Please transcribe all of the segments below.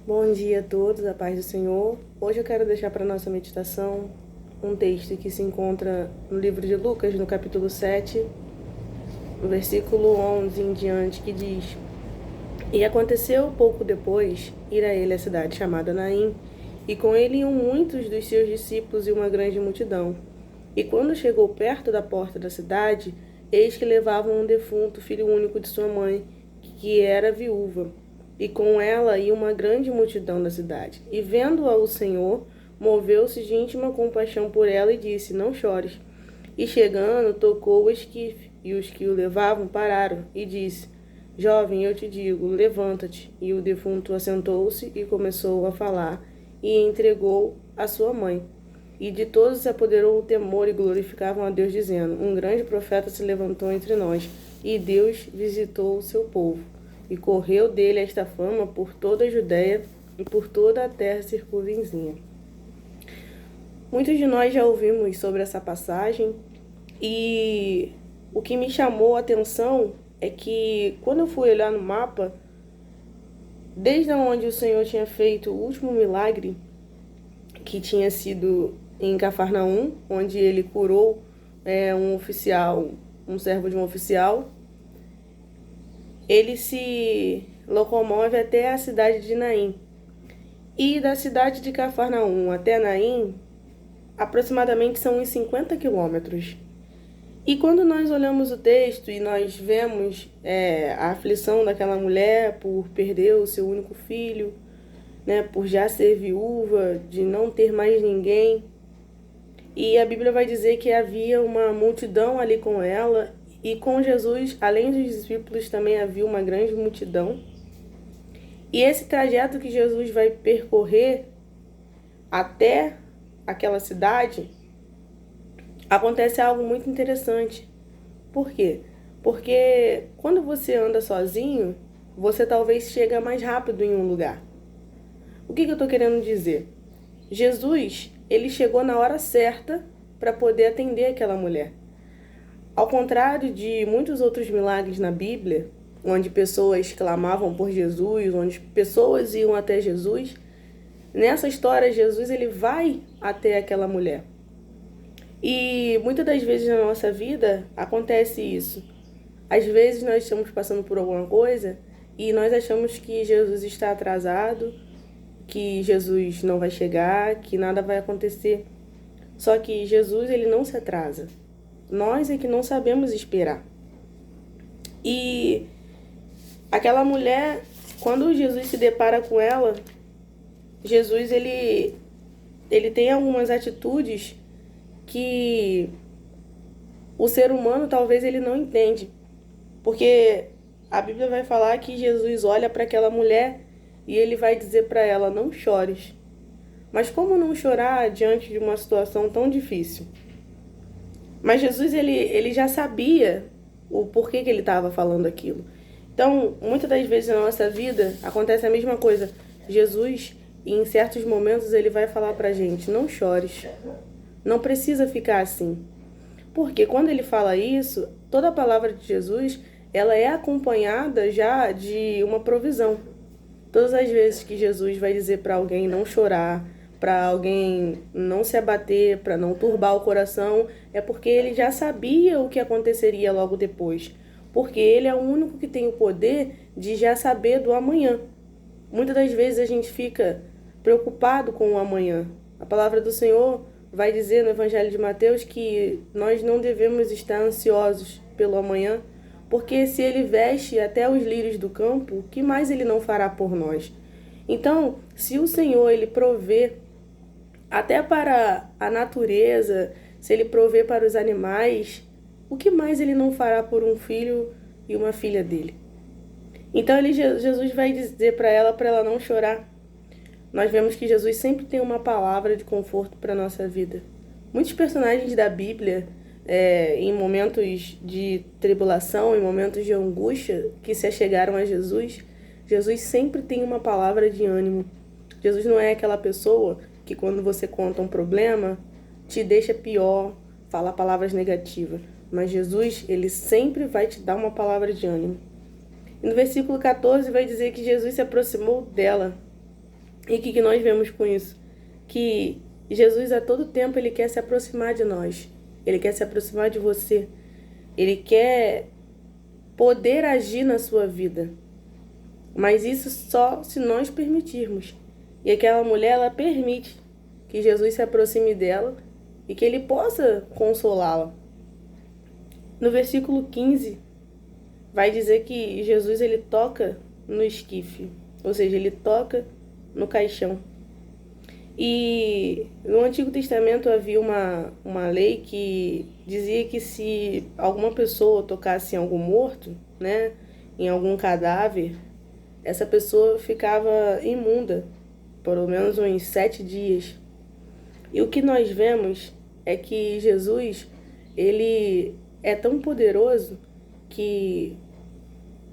Bom dia a todos, a paz do Senhor. Hoje eu quero deixar para nossa meditação um texto que se encontra no livro de Lucas, no capítulo 7, no versículo 11 em diante, que diz: E aconteceu pouco depois ir a ele a cidade chamada Naim, e com ele iam muitos dos seus discípulos e uma grande multidão. E quando chegou perto da porta da cidade, eis que levavam um defunto, filho único de sua mãe, que era viúva, e com ela ia uma grande multidão da cidade. E vendo-a o Senhor, moveu-se de íntima compaixão por ela e disse: Não chores. E chegando, tocou o esquife, e os que o levavam pararam, e disse: Jovem, eu te digo, levanta-te. E o defunto assentou-se e começou a falar, e entregou a sua mãe. E de todos se apoderou o temor e glorificavam a Deus, dizendo: Um grande profeta se levantou entre nós, e Deus visitou o seu povo. E correu dele esta fama por toda a Judéia e por toda a terra circunvizinha. Muitos de nós já ouvimos sobre essa passagem, e o que me chamou a atenção é que quando eu fui olhar no mapa, desde onde o Senhor tinha feito o último milagre, que tinha sido em Cafarnaum, onde ele curou um oficial, um servo de um oficial, ele se locomove até a cidade de Naim. E da cidade de Cafarnaum até Naim, aproximadamente são uns 50 quilômetros. E quando nós olhamos o texto e nós vemos a aflição daquela mulher por perder o seu único filho, né, por já ser viúva, de não ter mais ninguém, e a Bíblia vai dizer que havia uma multidão ali com ela, e com Jesus, além dos discípulos, também havia uma grande multidão. E esse trajeto que Jesus vai percorrer até aquela cidade, acontece algo muito interessante. Por quê? Porque quando você anda sozinho, você talvez chega mais rápido em um lugar. O que eu estou querendo dizer? Jesus, ele chegou na hora certa para poder atender aquela mulher. Ao contrário de muitos outros milagres na Bíblia, onde pessoas clamavam por Jesus, onde pessoas iam até Jesus, nessa história Jesus ele vai até aquela mulher. E muitas das vezes na nossa vida acontece isso. Às vezes nós estamos passando por alguma coisa e nós achamos que Jesus está atrasado, que Jesus não vai chegar, que nada vai acontecer. Só que Jesus, ele não se atrasa. Nós é que não sabemos esperar. E aquela mulher, quando Jesus se depara com ela, Jesus, ele tem algumas atitudes que o ser humano talvez ele não entende. Porque a Bíblia vai falar que Jesus olha para aquela mulher e ele vai dizer para ela: não chores. Mas como não chorar diante de uma situação tão difícil? Mas Jesus, ele já sabia o porquê que ele estava falando aquilo. Então, muitas das vezes na nossa vida, acontece a mesma coisa. Jesus, em certos momentos, ele vai falar pra gente: não chores. Não precisa ficar assim. Porque quando ele fala isso, toda a palavra de Jesus, ela é acompanhada já de uma provisão. Todas as vezes que Jesus vai dizer para alguém não chorar, para alguém não se abater, para não turbar o coração, é porque ele já sabia o que aconteceria logo depois. Porque ele é o único que tem o poder de já saber do amanhã. Muitas das vezes a gente fica preocupado com o amanhã. A palavra do Senhor vai dizer no Evangelho de Mateus que nós não devemos estar ansiosos pelo amanhã, porque se ele veste até os lírios do campo, o que mais ele não fará por nós? Então, se o Senhor ele provê até para a natureza, se ele provê para os animais, o que mais ele não fará por um filho e uma filha dele? Então Jesus vai dizer para ela não chorar. Nós vemos que Jesus sempre tem uma palavra de conforto para a nossa vida. Muitos personagens da Bíblia, em momentos de tribulação, em momentos de angústia, que se achegaram a Jesus, Jesus sempre tem uma palavra de ânimo. Jesus não é aquela pessoa que quando você conta um problema, te deixa pior, fala palavras negativas. Mas Jesus, ele sempre vai te dar uma palavra de ânimo. E no versículo 14 vai dizer que Jesus se aproximou dela. E o que nós vemos com isso? Que Jesus a todo tempo ele quer se aproximar de nós. Ele quer se aproximar de você. Ele quer poder agir na sua vida. Mas isso só se nós permitirmos. E aquela mulher, ela permite que Jesus se aproxime dela e que ele possa consolá-la. No versículo 15, vai dizer que Jesus ele toca no esquife, ou seja, ele toca no caixão. E no Antigo Testamento havia uma lei que dizia que se alguma pessoa tocasse em algum morto, né, em algum cadáver, essa pessoa ficava imunda, pelo menos uns 7 dias. E o que nós vemos é que Jesus, ele é tão poderoso que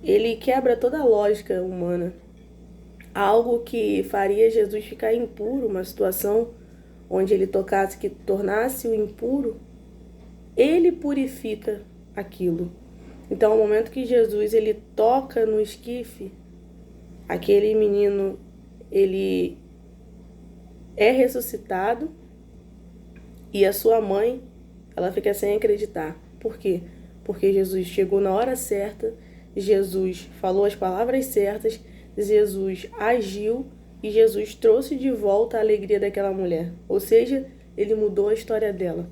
ele quebra toda a lógica humana. Algo que faria Jesus ficar impuro, uma situação onde ele tocasse que tornasse o impuro, ele purifica aquilo. Então, no momento que Jesus ele toca no esquife, aquele menino ele é ressuscitado e a sua mãe ela fica sem acreditar. Por quê? Porque Jesus chegou na hora certa, Jesus falou as palavras certas, Jesus agiu e Jesus trouxe de volta a alegria daquela mulher. Ou seja, ele mudou a história dela.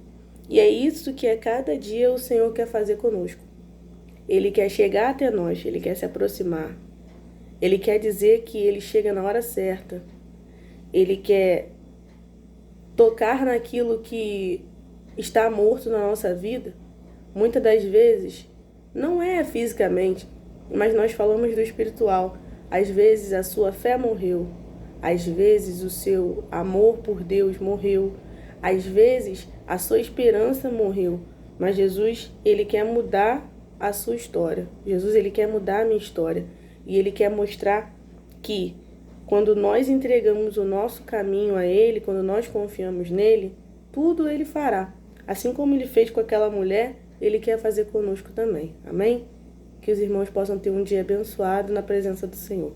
E é isso que a cada dia o Senhor quer fazer conosco. Ele quer chegar até nós, ele quer se aproximar. Ele quer dizer que ele chega na hora certa. Ele quer tocar naquilo que está morto na nossa vida. Muitas das vezes, não é fisicamente, mas nós falamos do espiritual. Às vezes a sua fé morreu. Às vezes o seu amor por Deus morreu. Às vezes a sua esperança morreu. Mas Jesus, ele quer mudar a sua história. Jesus, ele quer mudar a minha história. E ele quer mostrar que quando nós entregamos o nosso caminho a ele, quando nós confiamos nele, tudo ele fará. Assim como ele fez com aquela mulher, ele quer fazer conosco também. Amém? Que os irmãos possam ter um dia abençoado na presença do Senhor.